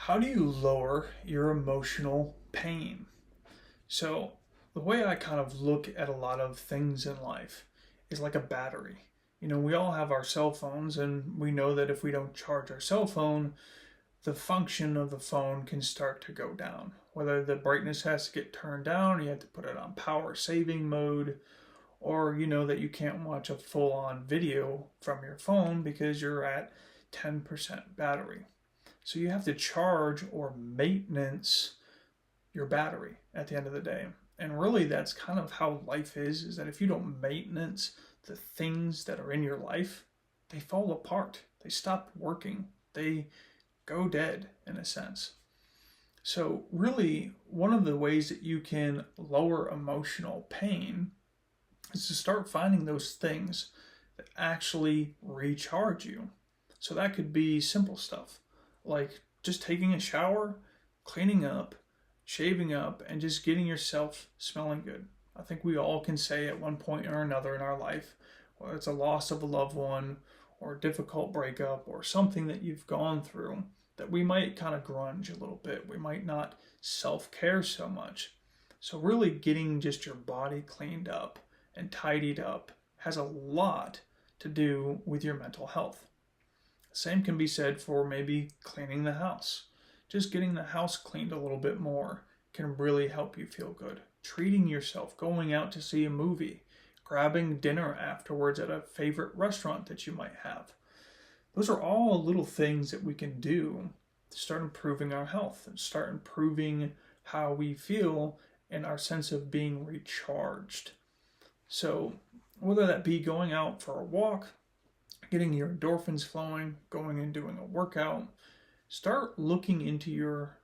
How do you lower your emotional pain? So, the way I kind of look at a lot of things in life is like a battery. We all have our cell phones, and we know that if we don't charge our cell phone, the function of the phone can start to go down. Whether the brightness has to get turned down, you have to put it on power saving mode, or you know that you can't watch a full on video from your phone because you're at 10% battery. So you have to charge or maintenance your battery at the end of the day. And really that's kind of how life is that if you don't maintenance the things that are in your life, they fall apart. They stop working. They go dead in a sense. So really one of the ways that you can lower emotional pain is to start finding those things that actually recharge you. So that could be simple stuff like just taking a shower, cleaning up, shaving up, and just getting yourself smelling good. I think we all can say at one point or another in our life, whether it's a loss of a loved one or a difficult breakup or something that you've gone through, that we might kind of grunge a little bit. We might not self-care so much. So really getting just your body cleaned up and tidied up has a lot to do with your mental health. Same can be said for maybe cleaning the house. Just getting the house cleaned a little bit more can really help you feel good. Treating yourself, going out to see a movie, grabbing dinner afterwards at a favorite restaurant that you might have. Those are all little things that we can do to start improving our health and start improving how we feel and our sense of being recharged. So whether that be going out for a walk, getting your endorphins flowing, going and doing a workout, start looking into your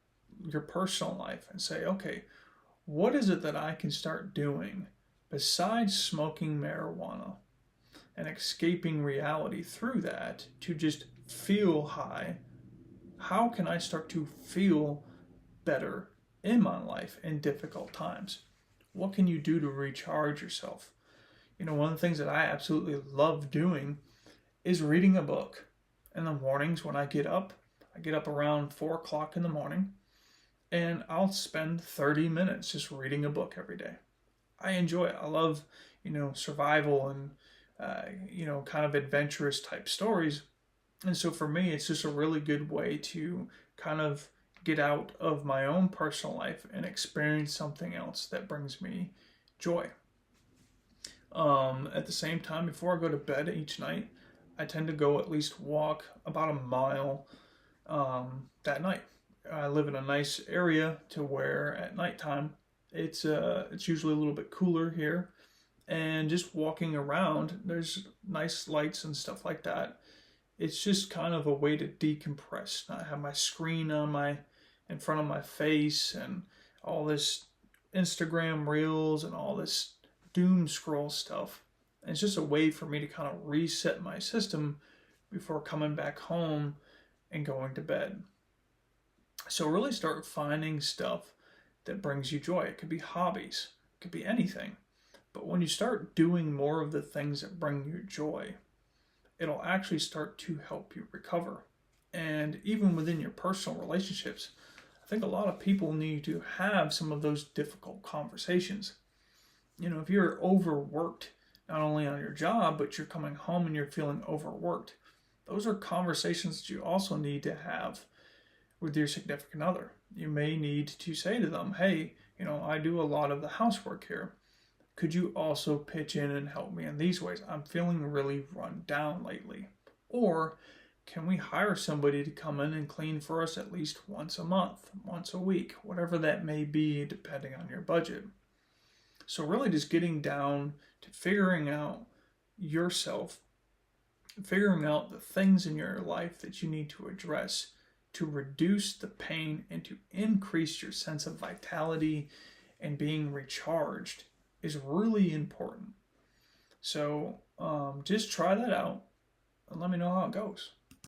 personal life and say, okay, what is it that I can start doing besides smoking marijuana and escaping reality through that to just feel high? How can I start to feel better in my life in difficult times? What can you do to recharge yourself? One of the things that I absolutely love doing is reading a book. In the mornings when I get up around 4 o'clock in the morning, and I'll spend 30 minutes just reading a book every day. I enjoy it. I love, survival and, kind of adventurous type stories. And so for me, it's just a really good way to kind of get out of my own personal life and experience something else that brings me joy. At the same time, before I go to bed each night, I tend to go at least walk about a mile that night. I live in a nice area to where at nighttime it's usually a little bit cooler here, and just walking around, there's nice lights and stuff like that. It's just kind of a way to decompress, not have my screen in front of my face and all this Instagram reels and all this doom scroll stuff. And it's just a way for me to kind of reset my system before coming back home and going to bed. So really start finding stuff that brings you joy. It could be hobbies, it could be anything. But when you start doing more of the things that bring you joy, it'll actually start to help you recover. And even within your personal relationships, I think a lot of people need to have some of those difficult conversations. If you're overworked, not only on your job, but you're coming home and you're feeling overworked, those are conversations that you also need to have with your significant other. You may need to say to them, hey, I do a lot of the housework here. Could you also pitch in and help me in these ways? I'm feeling really run down lately. Or can we hire somebody to come in and clean for us at least once a month, once a week, whatever that may be, depending on your budget. So really just getting down to figuring out yourself, figuring out the things in your life that you need to address to reduce the pain and to increase your sense of vitality and being recharged is really important. So just try that out and let me know how it goes.